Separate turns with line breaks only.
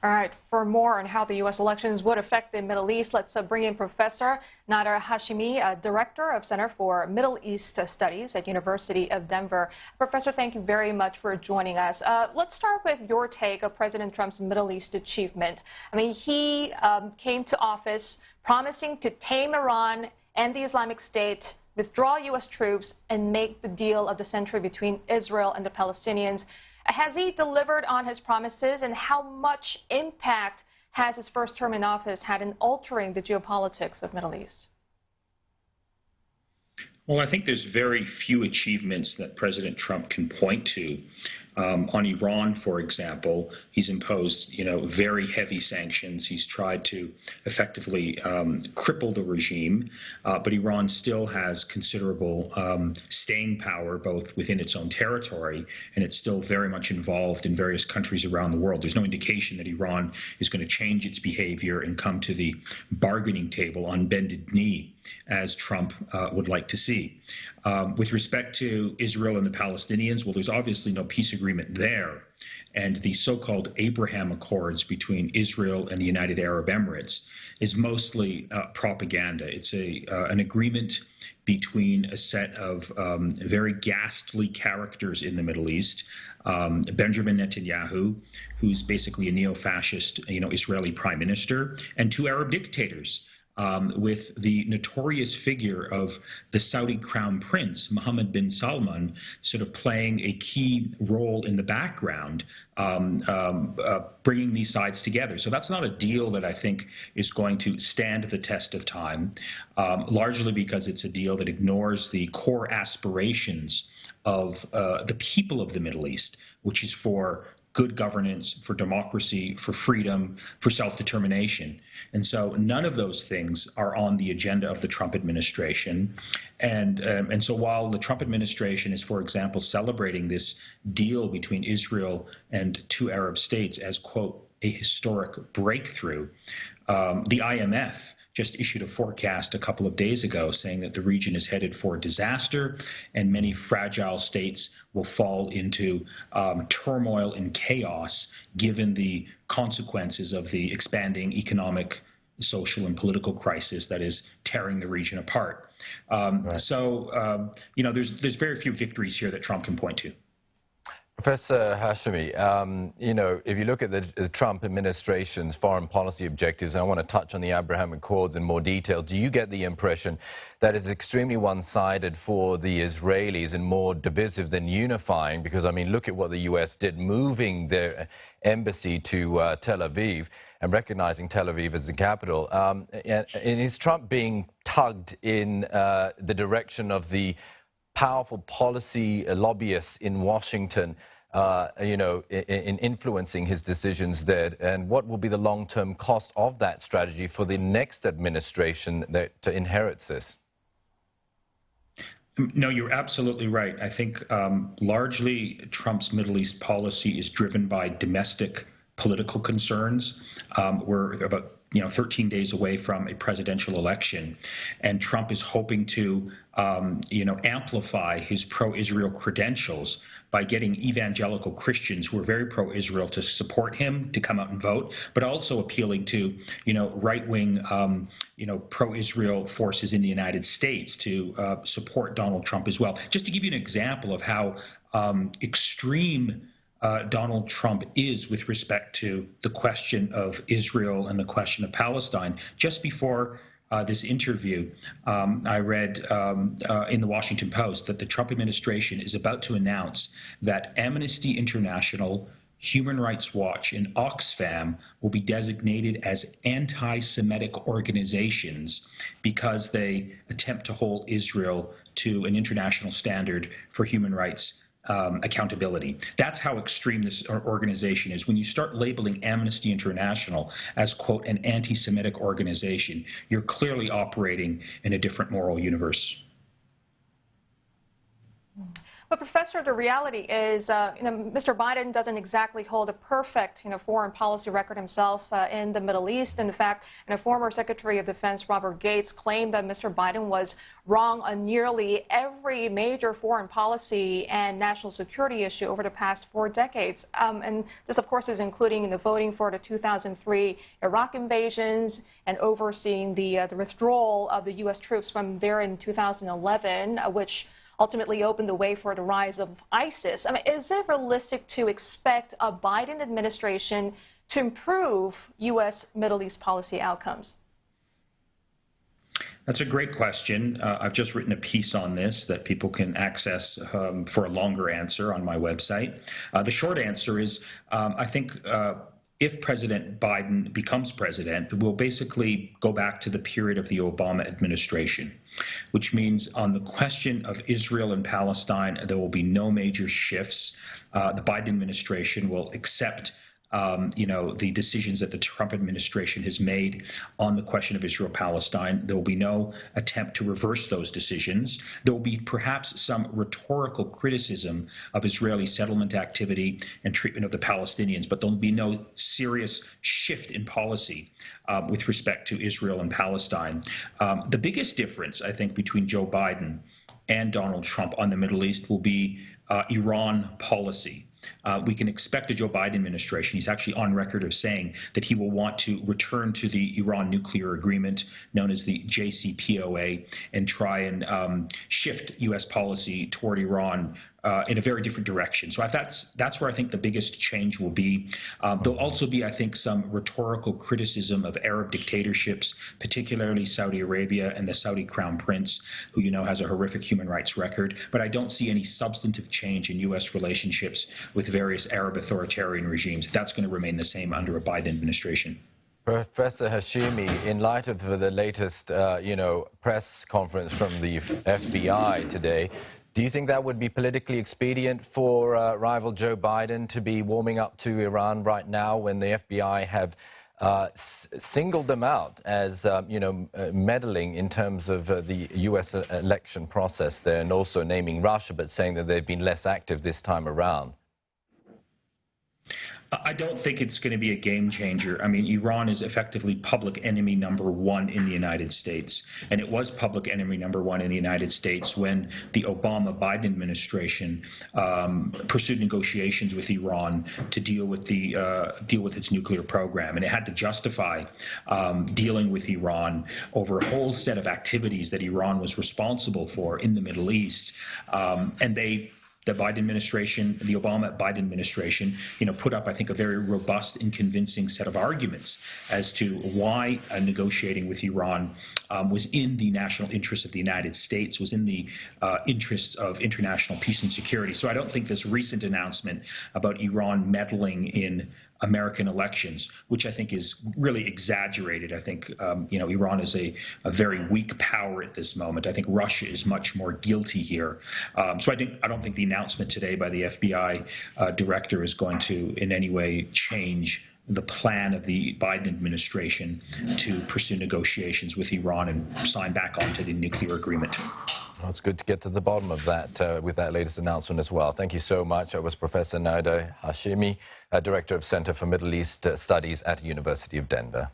All right, for more on how the U.S. elections would affect the Middle East, let's bring in Professor Nader Hashemi, Director of Center for Middle East Studies at University of Denver. Professor, thank you very much for joining us. Let's start with your take of President Trump's Middle East achievement. I mean, he came to office promising to tame Iran and the Islamic State, withdraw U.S. troops, and make the deal of the century between Israel and the Palestinians. Has he delivered on his promises, and how much impact has his first term in office had in altering the geopolitics of the Middle East?
Well, I think there's very few achievements that President Trump can point to. On Iran, for example, he's imposed, very heavy sanctions. He's tried to effectively cripple the regime, but Iran still has considerable staying power, both within its own territory, and it's still very much involved in various countries around the world. There's no indication that Iran is going to change its behavior and come to the bargaining table on bended knee, as Trump would like to see. With respect to Israel and the Palestinians, well, there's obviously no peace agreement there. And the so-called Abraham Accords between Israel and the United Arab Emirates is mostly propaganda. It's an agreement between a set of very ghastly characters in the Middle East. Benjamin Netanyahu, who's basically a neo-fascist, Israeli prime minister, and two Arab dictators. With the notorious figure of the Saudi crown prince, Mohammed bin Salman, sort of playing a key role in the background, bringing these sides together. So that's not a deal that I think is going to stand the test of time, largely because it's a deal that ignores the core aspirations of the people of the Middle East, which is for good governance, for democracy, for freedom, for self-determination. And so none of those things are on the agenda of the Trump administration. And so while the Trump administration is, for example, celebrating this deal between Israel and two Arab states as, quote, a historic breakthrough, the IMF just issued a forecast a couple of days ago saying that the region is headed for disaster and many fragile states will fall into turmoil and chaos given the consequences of the expanding economic, social, and political crisis that is tearing the region apart. Right. So, there's very few victories here that Trump can point to.
Professor Hashemi, if you look at the Trump administration's foreign policy objectives, and I want to touch on the Abraham Accords in more detail, do you get the impression that it's extremely one-sided for the Israelis and more divisive than unifying? Because, I mean, look at what the U.S. did, moving their embassy to Tel Aviv and recognizing Tel Aviv as the capital. And is Trump being tugged in the direction of the powerful policy lobbyists in Washington, in influencing his decisions there? And what will be the long-term cost of that strategy for the next administration that inherits this?
No, you're absolutely right. I think largely Trump's Middle East policy is driven by domestic political concerns. We're about 13 days away from a presidential election, and Trump is hoping to, amplify his pro-Israel credentials by getting evangelical Christians who are very pro-Israel to support him, to come out and vote, but also appealing to, right-wing, pro-Israel forces in the United States to support Donald Trump as well. Just to give you an example of how extreme Donald Trump is with respect to the question of Israel and the question of Palestine. Just before this interview, I read in the Washington Post that the Trump administration is about to announce that Amnesty International, Human Rights Watch, and Oxfam will be designated as anti-Semitic organizations because they attempt to hold Israel to an international standard for human rights accountability. That's how extreme this organization is. When you start labeling Amnesty International as, quote, an anti-Semitic organization, you're clearly operating in a different moral universe.
But Professor, the reality is, Mr. Biden doesn't exactly hold a perfect, foreign policy record himself in the Middle East. In fact, former Secretary of Defense Robert Gates claimed that Mr. Biden was wrong on nearly every major foreign policy and national security issue over the past 4 decades. And this, of course, is including the voting for the 2003 Iraq invasions and overseeing the withdrawal of the U.S. troops from there in 2011, which ultimately opened the way for the rise of ISIS. I mean, is it realistic to expect a Biden administration to improve U.S. Middle East policy outcomes?
That's a great question. I've just written a piece on this that people can access for a longer answer on my website. The short answer is I think if President Biden becomes president, we'll basically go back to the period of the Obama administration, which means on the question of Israel and Palestine, there will be no major shifts. The Biden administration will accept the decisions that the Trump administration has made on the question of Israel-Palestine. There will be no attempt to reverse those decisions. There will be perhaps some rhetorical criticism of Israeli settlement activity and treatment of the Palestinians, but there will be no serious shift in policy with respect to Israel and Palestine. The biggest difference, I think, between Joe Biden and Donald Trump on the Middle East will be Iran policy. We can expect a Joe Biden administration. He's actually on record of saying that he will want to return to the Iran nuclear agreement known as the JCPOA and try and shift U.S. policy toward Iran in a very different direction. So that's where I think the biggest change will be. There'll also be, I think, some rhetorical criticism of Arab dictatorships, particularly Saudi Arabia and the Saudi Crown Prince, who has a horrific human rights record. But I don't see any substantive change in U.S. relationships with various Arab authoritarian regimes. That's going to remain the same under a Biden administration.
Professor Hashemi, in light of the latest, press conference from the FBI today, do you think that would be politically expedient for rival Joe Biden to be warming up to Iran right now when the FBI have singled them out as, meddling in terms of the U.S. election process there, and also naming Russia, but saying that they've been less active this time around?
I don't think it's going to be a game changer. I mean, Iran is effectively public enemy #1 in the United States, and it was public enemy #1 in the United States when the Obama-Biden administration pursued negotiations with Iran to deal with its nuclear program, and it had to justify dealing with Iran over a whole set of activities that Iran was responsible for in the Middle East, and the Biden administration, the Obama-Biden administration, put up, I think, a very robust and convincing set of arguments as to why negotiating with Iran was in the national interest of the United States, was in the interests of international peace and security. So I don't think this recent announcement about Iran meddling in American elections, which I think is really exaggerated. I think, Iran is a very weak power at this moment. I think Russia is much more guilty here. So I don't think the announcement today by the FBI director is going to in any way change the plan of the Biden administration to pursue negotiations with Iran and sign back onto the nuclear agreement.
Well, it's good to get to the bottom of that with that latest announcement as well. Thank you so much. That was Professor Nader Hashemi, Director of Center for Middle East Studies at the University of Denver.